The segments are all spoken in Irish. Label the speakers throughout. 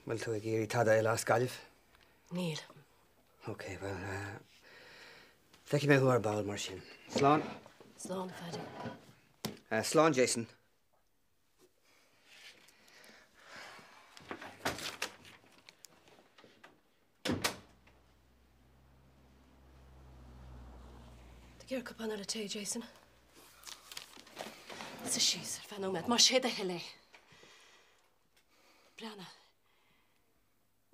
Speaker 1: Well, to a geary tada I lost Galif.
Speaker 2: Neil.
Speaker 1: Okay, well, take me who are ball Martian. Slán.
Speaker 2: Slán, Faddy.
Speaker 1: Slán, Jason.
Speaker 2: The gear cup on a tea, Jason. It's a she's phenomenon. Mar sé a hele. Brianna.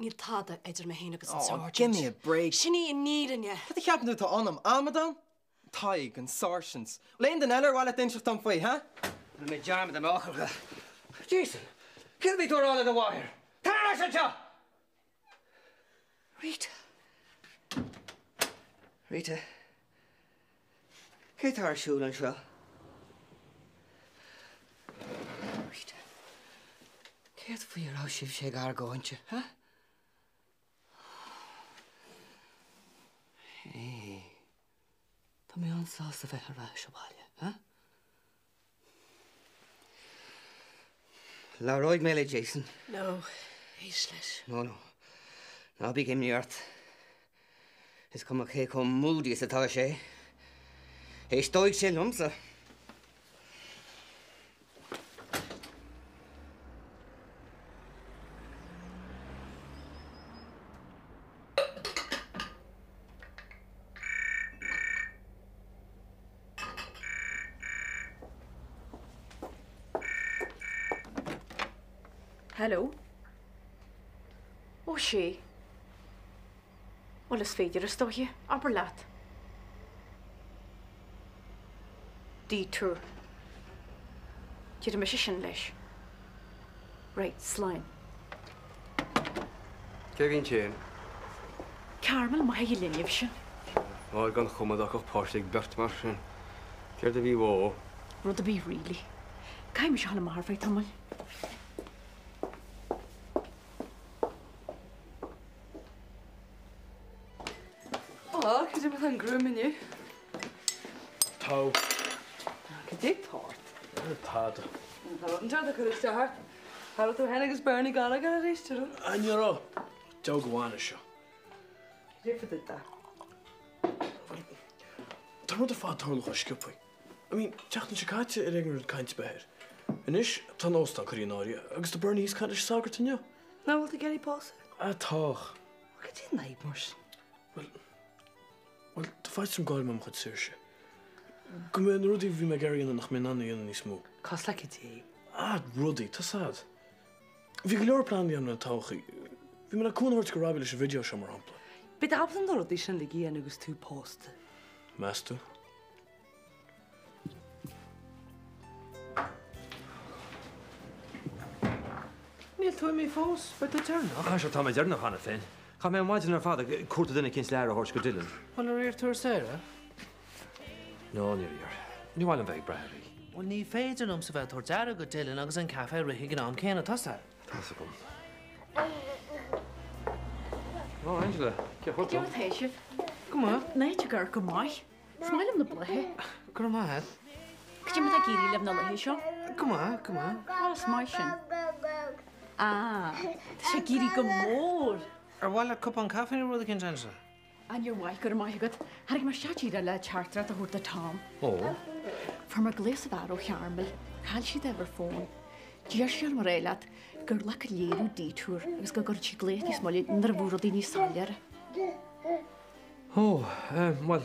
Speaker 2: Níl tada idir me héna agus an sergeant.
Speaker 3: Give me a break.
Speaker 2: Sinní in need in ya.
Speaker 3: What the happened to Anam? Amadan? Taig and sergeants. Lane the neller while it interest on fwy, huh?
Speaker 1: Me jam them all. Jason, kill me through all of the wire. Tarasha! Rita. Rita. Get our shoe and show. Rita. Get for your house if she got going to, huh? Hey. Tá mé an sásta bheith ar bheith seobaile, huh? Láróid mé le Jason.
Speaker 2: No, he's leis.
Speaker 1: No. Ná bí géim níart. Is cum a ché com múdi is atá sé. É stóig sé lumsa.
Speaker 4: Hello? Oh, sé. Wel, is féidir is dói, aber laat. Detour. Did a mission leis. Right, Slime.
Speaker 5: Kevin Chain.
Speaker 4: Carmel, my lineage sin.
Speaker 5: I've gone home with a party Bert Martian. Care to be woe.
Speaker 4: Rud a be really. Kai me shala mahar fai tamal.
Speaker 6: Oh, could you be an groom in you?
Speaker 5: Tau.
Speaker 6: Could you tart?
Speaker 5: Tad.
Speaker 6: I wouldn't tell the could have start. How to Hennigan's Bernie Gallagher at least, too.
Speaker 5: And you're all. Joe Guanisha.
Speaker 6: Could you did that?
Speaker 5: Don't know the fat toll of Skippy. I mean, Jack and Chicago are ignorant kinds of behavior. And ish, Tanostan Corinaria, against the Bernese kind of sagar to you.
Speaker 6: Now, will the Gary Pass?
Speaker 5: A talk.
Speaker 6: What could you neighbours?
Speaker 5: Well, the fights from Goldman could search. Come in, Ruddy, we make Gary and Nachminani and Nismo.
Speaker 6: Cost like a tea.
Speaker 5: Ruddy, that's sad. If you can plan the on a tauchi, we make a cool horse garabilish video summer ampla.
Speaker 6: But the absent or audition ligi and it was too post.
Speaker 5: Master.
Speaker 7: Neil told me false, but the turn.
Speaker 8: I shall tell my dinner on a thing. Come here, imagine her father courted in a king's lair horse go Dylan.
Speaker 7: Well, are you to Sarah?
Speaker 8: No, near here. New Island very brave.
Speaker 7: Well, ní féidir sa bheith tuairtear go Dylan agus an cafe rithigh an am céanna tosta.
Speaker 8: That's a good. Oh, Angela, get what?
Speaker 4: Do you want
Speaker 7: Come on.
Speaker 4: Night you go mai. Smile on the bloody.
Speaker 7: Come on.
Speaker 4: Could you make a giri live na lehi show?
Speaker 7: Come on.
Speaker 4: Oh, smashing. Ah, the giri go more.
Speaker 7: Or while a cup on cafe in the kitchen.
Speaker 4: And your wife got a mai good. Had my shachi da la charter at the Tom.
Speaker 8: Oh.
Speaker 4: From a glass of arrow Carmel, had she ever phone? Jershel Morelat, girl like a year detour. I was going to check late small in the Burodini Salyar.
Speaker 8: Oh, well,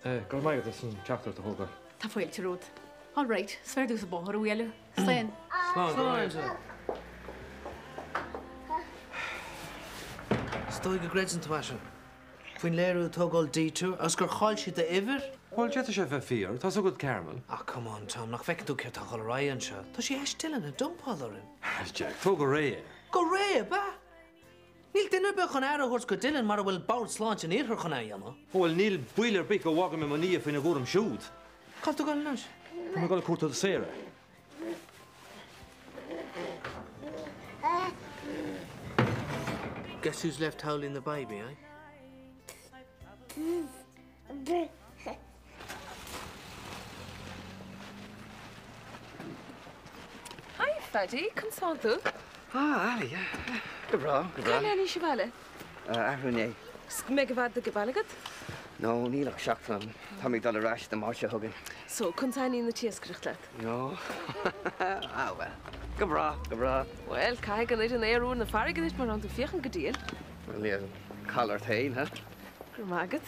Speaker 8: got my this and chapter the whole girl.
Speaker 4: Tafoil to road. All right, swear to the bohor wheel. Slan.
Speaker 7: Stoig a great in Twashin. When Leru toggle detour, Oscar Holshi the ever?
Speaker 8: Well, Jetta Chef a fear. That's a good caramel.
Speaker 7: Ah, come on, Tom. Nach fek du ket toggle Ryan shot. Does she ash still in a dump hollering?
Speaker 8: Jack, Fogo Ray.
Speaker 7: Go Ray, ba? Neil dinner be on arrow horse go Dylan, mar will bounce launch and eat her con ayama.
Speaker 8: Oh, well, Neil Wheeler big go walking me money if in a good shoot.
Speaker 7: Come to go lunch.
Speaker 8: I'm going to court to the Sarah.
Speaker 7: Guess who's left howling the baby, eh?
Speaker 6: Hi, Freddy. Consult.
Speaker 1: Ali, yeah. Gabra.
Speaker 2: Can she vale?
Speaker 1: Ahrune.
Speaker 2: Make a bad the gabalagat?
Speaker 1: No, Neil shock from Tommy Dollar Rash, the Marsha Huggin.
Speaker 2: So, contain in the cheese cricket.
Speaker 1: No. Ah, well. Gabra.
Speaker 2: Well, Kai can eat an air on the farragut, but on the Fichen deal.
Speaker 1: Well, yeah, collar tail, huh?
Speaker 2: Maggot.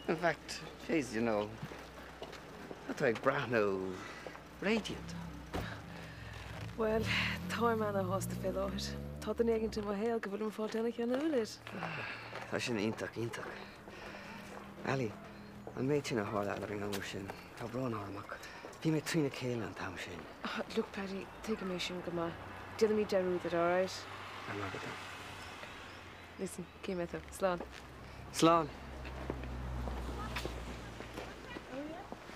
Speaker 1: In fact, jeez, you know, that's like Brano radiant.
Speaker 2: Well, time man a host to fill out. Thought the nagging to my hair, give him 14 can do it.
Speaker 1: That's an intak. Ali, I'm making a hard out of ring shin. Tabron Armak. Be me Trina Kale and Tamshin.
Speaker 2: Look, Paddy, take a mission, come on. Did me Daru that, all right?
Speaker 1: I'm not with them.
Speaker 2: Listen, came at her. Slán.
Speaker 1: Slán.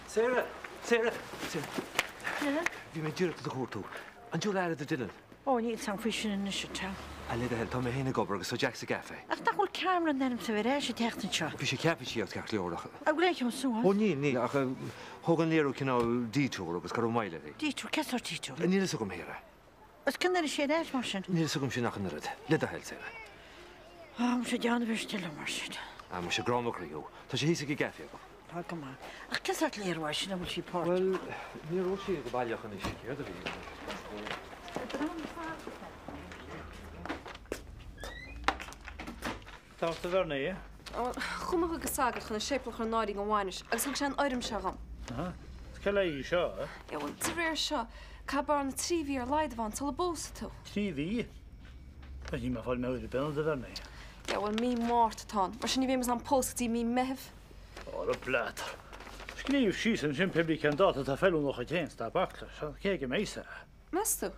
Speaker 8: Sarah. Bhí mé dúireachta do chóirtú. An dúil air a Dylan.
Speaker 9: Ó, níl san frísin in isio ta.
Speaker 8: A le a tá mé héna gobar agus so Jack sa gafe.
Speaker 9: Ach, da hwyl Cameron then sa fyr eisiau techtan sio.
Speaker 8: Bhí sé ceappa sí ag leorach.
Speaker 9: A gwleich o'n sŵn.
Speaker 8: Ó ní ach thugan léirú cinál dítúr agus gar maile.
Speaker 9: Dítwr, ces o'r dítwr?
Speaker 8: Níl sa gom héire.
Speaker 9: Os gynnar i siad eich mar sy'n?
Speaker 8: Níl sa gom sin nach an ryd. Le a heil Sarah.
Speaker 9: O, mwyn sy'n dian fyr stil o mar sy'n.
Speaker 8: A mo sé gránach riú. Tá sé hísa í gafe go.
Speaker 9: Ha, gama. Ach, ces o'r leir wa sy'n aml si port.
Speaker 8: Well, ní ró sí go bailach an is céir a bhí.
Speaker 10: Tásta bharna, ie?
Speaker 2: Chumach agus sagach chun séplach ar náiding an bhhainis, agus thug sé an áirim se gam.
Speaker 10: Scaile í seo,
Speaker 2: Ja, well, ta réir seo, cabar na tríhí ar leid bhain tal a bósa tú.
Speaker 10: Tríhí? Tá ní má fáil meúir benna de bharna, ie?
Speaker 2: Ja, well, mí márt atá, mar sin ní bhémas an postí mí mehh.
Speaker 10: Ó, a blátar. Scríomh síos an sin publican data tá fellú noch a téins tá bachla, céige méisa.
Speaker 2: Mes tú?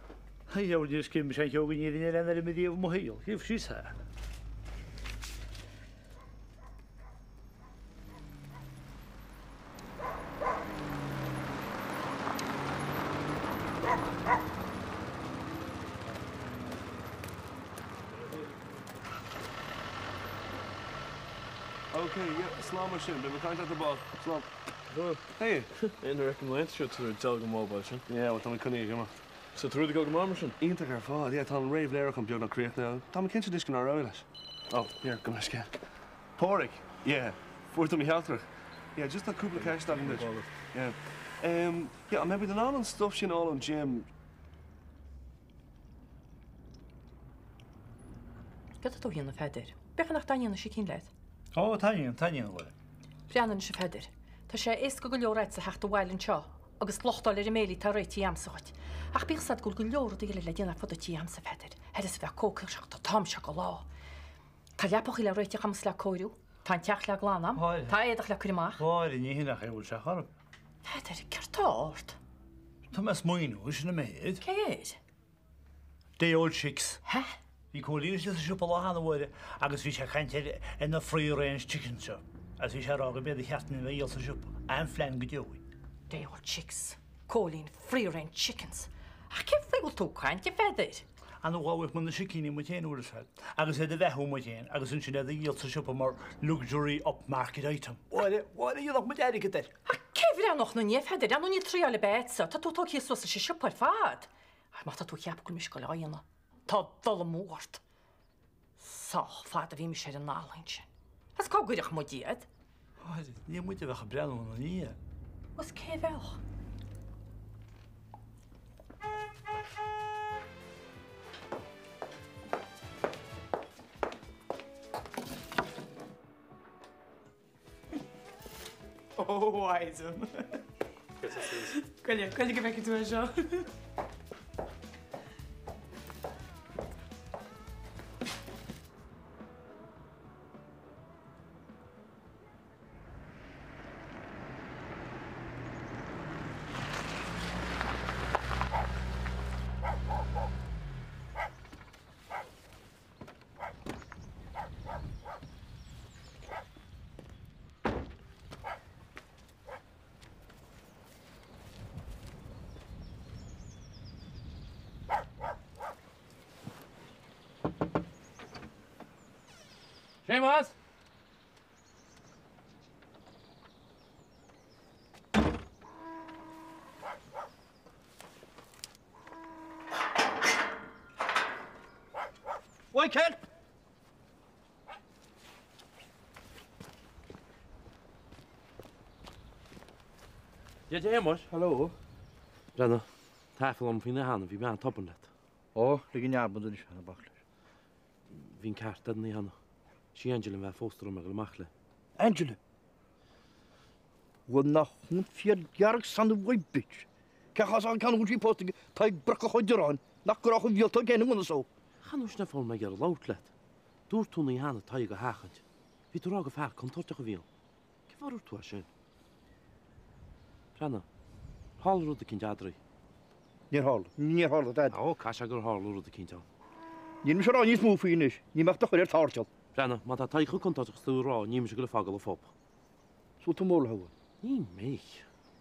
Speaker 10: Ja, wel, die skim zijn ook niet in de landen met die moheel. Geef precies haar.
Speaker 5: Okay, yeah, Slán mar sin, we kind at the ball. Slán. Good. Hey.
Speaker 11: In de recommend shot to the Telga mobile, sin.
Speaker 5: Yeah, wat dan kan ik, man.
Speaker 11: So through the go mar sin.
Speaker 5: Ínta ar fád, yeah, tá an rave léir come beag na críoch now. Tá me cinse disc an ar oiles. Oh, here, go meisce. Póric. Yeah. Fuirta mi healtrach. Yeah, just a cúpla cash that in this. Yeah. Yeah, and maybe the all and stuff sin all on gym.
Speaker 12: Gata tú híanana feidir. Becha nach daíanana sé cín leid.
Speaker 10: Ó, taíon bhfuil.
Speaker 12: Breanan sé feidir. Tá sé is go leorráid sa hecht bhhailinn seo, agus lochtáil ar mélí tá réití amsaáid. Ach bísad go leor díile le déanana fod atí amsa feidir. Head is bheith cócail seach tá tam se go lá. Tá leapach le réití chams le cóirú, tá teach le glánam, tá éadach le curimach.
Speaker 10: Háir ní hinach é bhfuil se charb.
Speaker 12: Feidir, ceirtáirt.
Speaker 10: Tá mes muoinú, is na méid.
Speaker 12: Céad?
Speaker 10: Day old chicks.
Speaker 12: Heh?
Speaker 10: Bhí cólíir sé siúpa láhanana bhide, agus bhí sé chaintear ina free range chicken shop. As bhí sé rága bead cheatna le íal sa siúpa, an flein go deoí.
Speaker 12: Day old chicks. Cólín free range chickens. Ach, ce figil tú cainte feidir?
Speaker 10: An bháibh man na sicíní mu téan úras fel. Agus é de bheithú mu téan, agus sin sin é íal sa siúpa mar luxury upmarket item. Bháide íalach mu éige der.
Speaker 12: Ach, ce bhí noch na níomh feidir, an ní tríála béitsa, tá tú tóí so sa sé siúpa fad. Ach, má tá tú cheap go mis go leáanna. Tá dul mórt. Sách fad a bhí me sé an nálainn sin. As cá gúireach mo díad?
Speaker 10: Ní muide bheith breanú na ní.
Speaker 12: Was cé bheach?
Speaker 3: Oh, Eisen. Kan je go back into a show?
Speaker 13: Seamus? Michael!
Speaker 8: Ja, det er mors.
Speaker 13: Hallo.
Speaker 8: Brenna, tafel om fine handen, vi med toppen lett.
Speaker 13: Å, ligger nærmere du ikke henne bakler.
Speaker 8: Vi kart den i henne. Si Angela var foster om eller makle.
Speaker 13: Angela? Wana hun fjärjarg sandu wibich. Kan hun ikke påstå ta brakka hodgeran. Nakker hun vil ta gjennom henne så.
Speaker 8: Han har ikke for meg gjøre lautlet. Dort hun i henne ta jeg hakant. Vi tror jeg fær kontortet av vil. Hva var det du har skjønt? Brenna, halv det kan jeg dra.
Speaker 13: Nir hal det.
Speaker 8: Ja, kanskje jeg halv det kan jeg.
Speaker 13: Ni må kjøre i små finish. Ni må ta høyre tartjal.
Speaker 8: Brenna, man tar ikke kontortet stor og ni må skulle fagle fopp.
Speaker 13: Så til mål hova.
Speaker 8: Ni meg.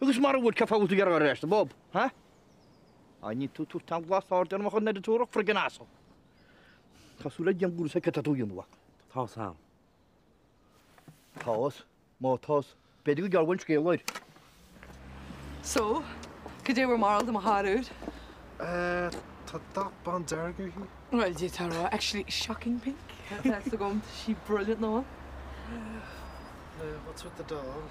Speaker 13: Hur smart ut kaffe ut göra resten, Bob? Ha? Ani tu tangwa sort den må ned tur för gnaso. Kasula jambur se kata tu yunwa.
Speaker 8: Ta sam.
Speaker 13: Taos, mo taos. Bedig gal wunsch geloid.
Speaker 6: So, could you remark them hard out?
Speaker 5: Ta that band derger hi.
Speaker 6: Well, you tell actually shocking pink. That's the gum. She brilliant no.
Speaker 5: What's with the doll?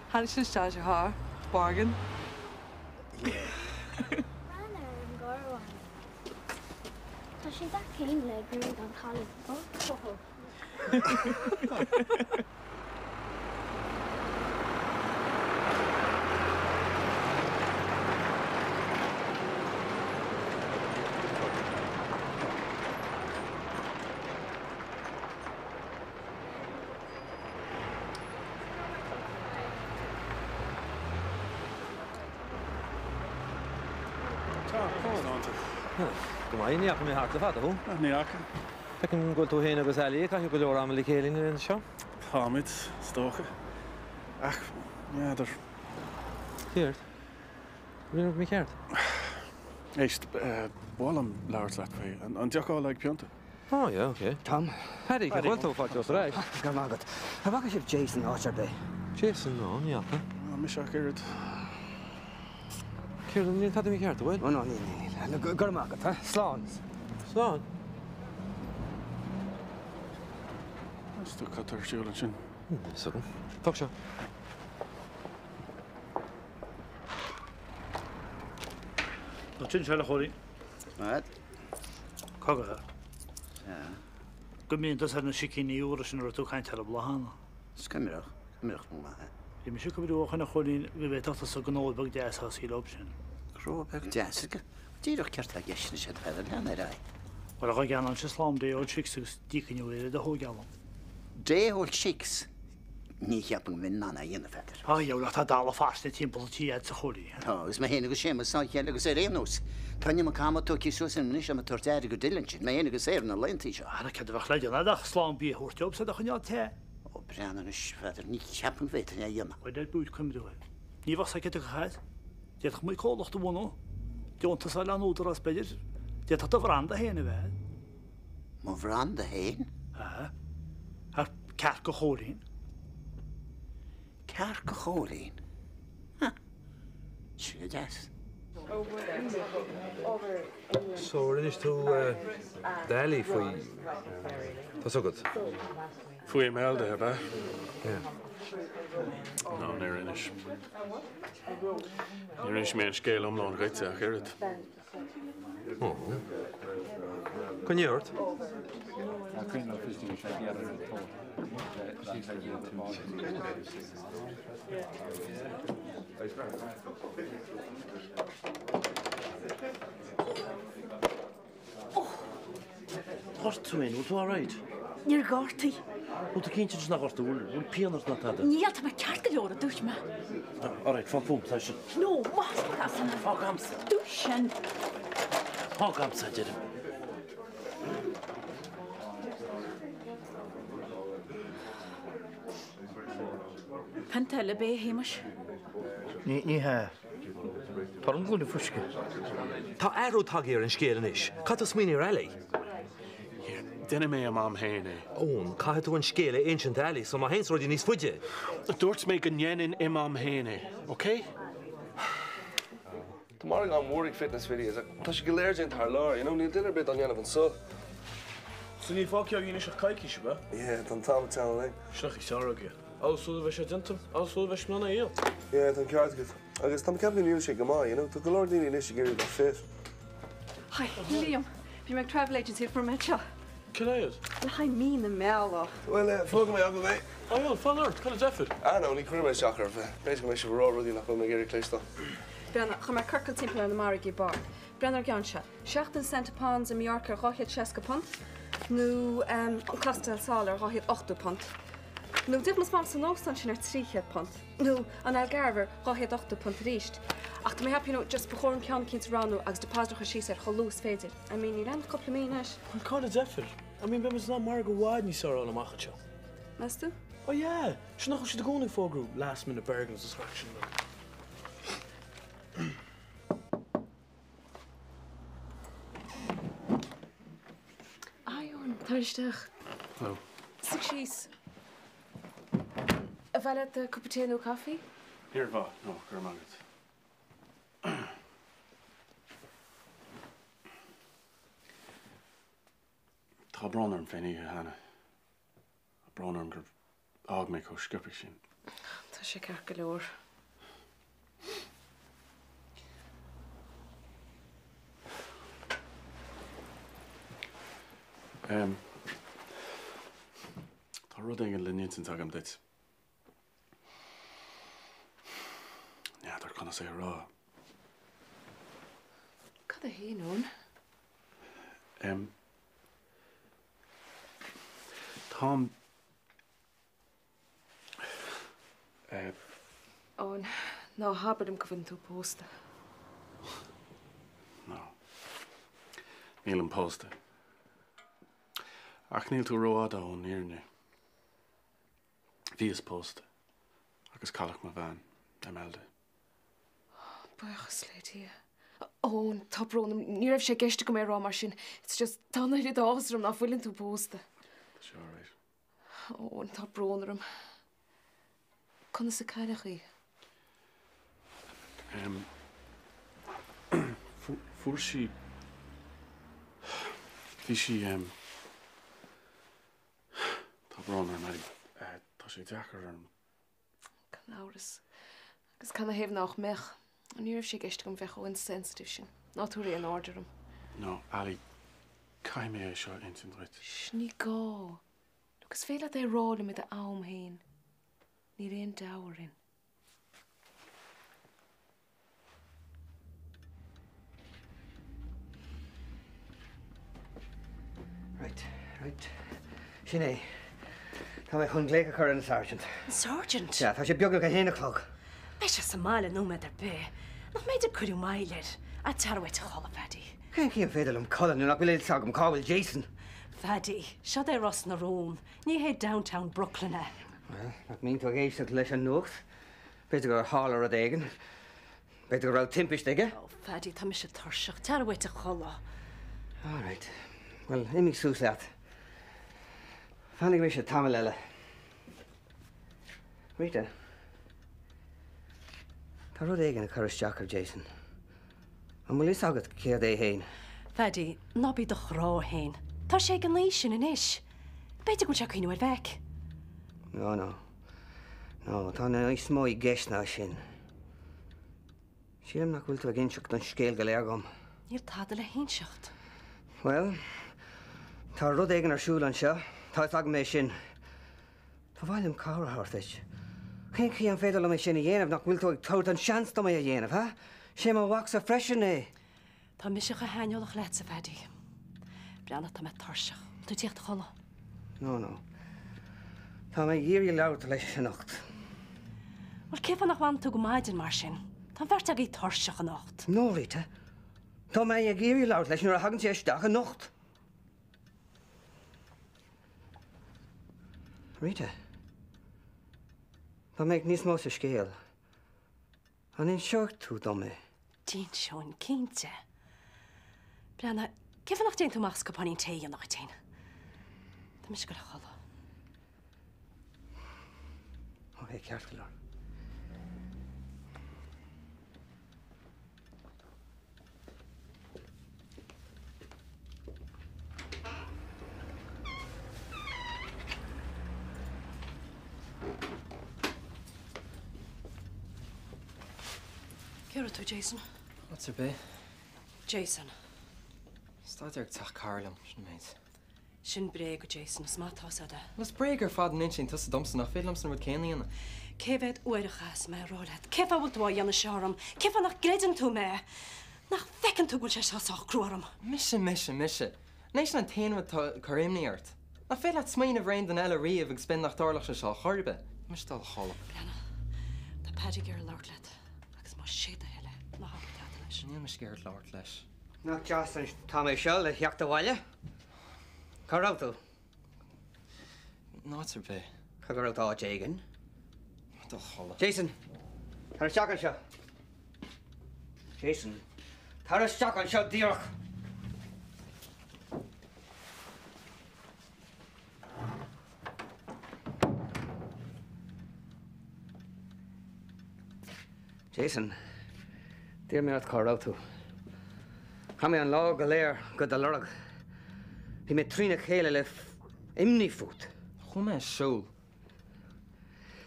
Speaker 6: How did she start your hair? Bargain.
Speaker 14: So she's that keen like really on college. Oh.
Speaker 8: Kom maar in, ja, kom je hard te vatten, hoe?
Speaker 11: Nee, ja.
Speaker 8: Ik kan go to heen agus ali, kan je go door aan de kelin in de show?
Speaker 11: Hamid, stoken. Ach, ja, daar.
Speaker 8: Geert. Wie nog meer Geert?
Speaker 11: Eerst, Wallam laat bij. En Jack al like Pionte.
Speaker 8: Oh ja, oké.
Speaker 1: Tom.
Speaker 8: Harry, ik heb wel toch wat jos reis.
Speaker 1: Ga maar goed. Wat is Jason Archer bij?
Speaker 8: Jason, no, ja.
Speaker 11: Misha Geert.
Speaker 8: Geert, niet had hem Geert, hoor.
Speaker 1: Oh, no, nee. Ga maar goed, hè? Slaan.
Speaker 8: Slaan?
Speaker 11: Dat is toch kater sjulentjen.
Speaker 8: Zo. Fuck zo.
Speaker 10: Wat vind je wel goed?
Speaker 13: Wat?
Speaker 10: Kijk eens. Ja. Gemeen dat er een schikkie uren zijn er toch geen hele belang.
Speaker 13: Skimmerig maar.
Speaker 10: Je moet ook weer gaan gewoon we weten dat ze genoeg bij de SS hier op zijn.
Speaker 13: Groot bij de SS. Die toch kerst dat je het verder dan erbij.
Speaker 10: Maar dan gaan we aan slaan de oud chicks die kan je weer de hoog gaan.
Speaker 13: De oud chicks. Niet heb ik mijn nana in de verder.
Speaker 10: Ah, jou laat dat alle vast in tempeltje uit te gooien.
Speaker 13: Oh, is mijn enige schema zou je leggen ze renos. Kan je me kamer toch je zo zijn niet aan het tortare gedillentje. Mijn enige zeer een lentje.
Speaker 10: Ah, dat kan de wacht leggen. Dat slaan bij hoort je op, dat gaan je altijd.
Speaker 13: Oh, Brian is verder niet heb ik weten ja jammer.
Speaker 10: Wat dat moet komen doen. Niet was ik het gehad. Je had moet kool nog te wonen. Je ont zal aan ouder als beter. Je had de veranda heen wij.
Speaker 13: Maar veranda heen?
Speaker 10: Ja. Haar kerkgården.
Speaker 13: Kerkgården. Tjue das.
Speaker 8: Så er det ikke to deilig for det er så godt.
Speaker 11: Får je melde hebben?
Speaker 8: Ja.
Speaker 11: Nou, nee, Renish. Renish meer een scale omloop, recht zeg, Gerrit.
Speaker 8: Oh. Kan je het?
Speaker 7: Horst to in, was all right.
Speaker 4: You're gorty.
Speaker 7: What the kindjes nog horst doen? Pianers not had.
Speaker 4: Niet te bekijken door dus maar.
Speaker 7: All right, van pump session.
Speaker 4: No, wat was dat?
Speaker 7: Hogams.
Speaker 4: Douchen.
Speaker 7: Hogams had it.
Speaker 4: Pantelle bij hemers.
Speaker 13: Niet hè. Waarom wil je fuske?
Speaker 8: Ta aero tag hier in skeren is. Kat het smini rally.
Speaker 11: Den mee mam heen.
Speaker 8: Oh, kan het een skele ancient alley, so maar heen niet voetje.
Speaker 11: Doorts make een jen in imam heen, oké?
Speaker 5: Tomorrow on work fitness videos. Tash geleerd in haar laar, you know, niet dinner bit on Jan van so. So ní fáceá híine se caiici se ba?
Speaker 11: Yeah, don táim teanna le.
Speaker 5: Seach tearaige. Áúla bheith sé dentam, áúla bheith mna éal.
Speaker 11: Yeah, don ceart go. Agus tam ceapna níl sé go mai, tá go leir daoine is géir go fit.
Speaker 15: Hi, Liam. Bhí me travel agency for Mitchell.
Speaker 5: Cynnaid?
Speaker 15: Le haid mí na meá.
Speaker 11: Well, fóga mé aga mé.
Speaker 5: Áil, fanart, chuile defid?
Speaker 11: No, ní chuir mé seachar bheith. Béis go mé se bhrá ruí nach chu mé géir cléistá.
Speaker 15: Brenna, chu mar curcail timppla na Marigi bar. Brennar Gyancha, 16 pounds in Mallorca roiad 60 pont. Nu Castel Salar roiad 8 pont. Nu dit mas man san nóstan sin 3 pont. Nu an Algarve roiad 8 pont ríist. Ach mé heb just bechorn cean cinint ranú agus de pásdracha sí ar cholús féidir. I mean, ní ran coppla míis.
Speaker 5: An cána defid? I mean, bemas ná mar go bháid ní sá an amachcha seo.
Speaker 15: Mestu?
Speaker 5: Oh yeah, sin nach si de gcónaí fógrú last minute Bergens distraction.
Speaker 2: Aion, thuisteach.
Speaker 5: Hello.
Speaker 2: Sig síos. A bhile de cuppatéanú caí?
Speaker 5: Here bhá, no, gur mágat. Tá bránar an féinní hena. A bránar an gur ág mé có scipa sin.
Speaker 2: Tá sé ceach go leor.
Speaker 11: Tá rud an linne san agam dit. Ja, daar kan sé rá.
Speaker 2: Cad a híún?
Speaker 11: Tom.
Speaker 2: Ón, ná habadum go bhain tú pósta.
Speaker 11: No. Níl an pósta. Ach níl tú roáda ón níirne. Bhí is pósta. Agus callach ma bhean, melde.
Speaker 2: Buchas leití. Ón, tá brónam, ní raibh sé geiste go mé rá mar sin. It's just tána iad ásram ná bhfuilinn tú pósta.
Speaker 11: Sure, right.
Speaker 2: Ón, tá brónarm. Conna sa caiilechaí?
Speaker 11: Fuair sí... Bhí sí... Tá brónar mar... Tá sé deachar an...
Speaker 2: Canauras. Agus canna hebh nach mech. An ní raibh sé geiste go bheith ó insensitive sin. Ná túirí an orderm.
Speaker 11: No, Ali, cai mé seo intin drit.
Speaker 2: Sní gá. Agus féile é rála mit a am héin. Ní réon daharin.
Speaker 1: Right. Sin é. Tá mé chun léige chur an sergeant.
Speaker 9: Sergeant?
Speaker 1: Ja, tá sé beag go héana chlog.
Speaker 9: Bes se Somália nó me be. Nach méidir chuú maiir a tarhaid chola fedi.
Speaker 1: Cén cían féidir am Colin nach bhfuil sagm cábhfuil Jason.
Speaker 9: Fedi, seo é Ross na Rón, ní hé downtown Brooklyn.
Speaker 1: Well, nach mín tú géiste leis an nucht. Beidir gur hálar a dégan. Beidir gur rá timpiis dige.
Speaker 9: Oh, Fedi, tá me se tarseach, tarhaid a chola.
Speaker 1: All right. Well, imig sús leat. Fannig mé sé tamil eile. Rita. Tá rud éigen a churis Jack ar Jason. An bhfuil is agat céad é héin.
Speaker 9: Fedi, ná bí do chrá héin. Tá sé gan lééis sin in isis. Beidir go se chuinú ar bheic.
Speaker 1: No, tá na is mó i gceist ná sin. Sílam nach bhfuil tú a ginseach don scéal go léagam.
Speaker 9: Níl táda le héinseacht.
Speaker 1: Well, tá rud éigen ar siúil an seo. Tá ag mé sin. Tá bhhailm cárathirtais. Cén cí an féidir le mé sin a dhéanamh nach bhfuil tú ag tabhairt an seans do mé a dhéanamh, ha? Sé má wax a freisin é.
Speaker 9: Tá mis go haineolach leit sa Fedi. Breanna tá me tarseach. Tú tíocht chola.
Speaker 1: No. Tá mé dírí leabhart leis sin nacht.
Speaker 9: Wel céfan nach bhain tú go maidin mar sin. Tá bheirt a bhí tarseach an nacht.
Speaker 1: No, Rita. Tá mé ag dírí leabhart leis nuair a hagann sé isteach an nacht. Rita. Tá méid níos mó sa scéal. An in seocht tú dom mé.
Speaker 9: Dín seoin cínte. Breanna, céfan nach déon tú machs go panín té an nach téin. Tá mis go le chola.
Speaker 1: Ok, ceart go leor.
Speaker 9: Fiúra tú, Jason.
Speaker 3: What's her be?
Speaker 9: Jason.
Speaker 3: Stáid ar tach Carlam, sin méid.
Speaker 9: Sin bré go Jason, is mátá sa da.
Speaker 3: Was breaker fad an inch tusa domsan nach félamsan rud céanaíana.
Speaker 9: Céfed uirechas me róled. Cefa bhil tú anna searam. Cefa nach greidan tú me. Nach fecin tú gúil sé seach cruaram.
Speaker 3: Mise. Néis an téanamh choréimníart. Na fé le smaoin a bhrain den eile riamh ag spin nach dálach se seo chorbe. Mis dal chola.
Speaker 9: Tá pedi gur láirlet. Agus má séad a heile. Na há tá leis.
Speaker 3: Níl me scared láirt leis.
Speaker 1: Nach just an tá mé seo le heachta bhaile. Cá rá tú?
Speaker 3: Nátar bé.
Speaker 1: Cá go rátá Jagan.
Speaker 3: Dal chola.
Speaker 1: Jason, tar seach an seo. Jason, tar seach an seo díoch. Jason, dír mé cá rá tú. Cha mé an lá go léir go a lorag. Bhí mé trína chéile le imní fút.
Speaker 3: Chu mé siúl.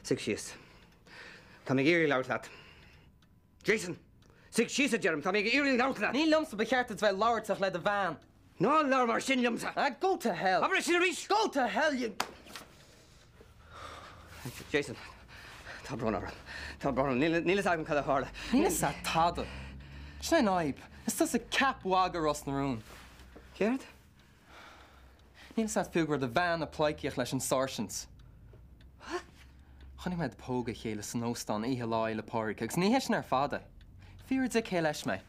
Speaker 1: Sig síos. Tá mé géirí leabhart leat. Jason, sig síos a Jerem, tá mé géirí leabhart leat.
Speaker 3: Ní lumsa be cheart bheith láirteach le a bhean.
Speaker 1: Ná leir mar sin lumsa.
Speaker 3: Go to hell.
Speaker 1: Aber sin a rís.
Speaker 3: Go to hell, you...
Speaker 1: Jason, tá brónar. Tá brónar. Nílas agam cad a hála.
Speaker 3: Nílas a tada. Sna naib. Is tas a cap wagar os na rún.
Speaker 1: Céird?
Speaker 3: Nílas a fiúgur de bhean a plaiciach leis an sarsins. Chonig meid póga chéile san óstan ihe láile páric, agus ní heis nar fada. Fiúr de cé leis me.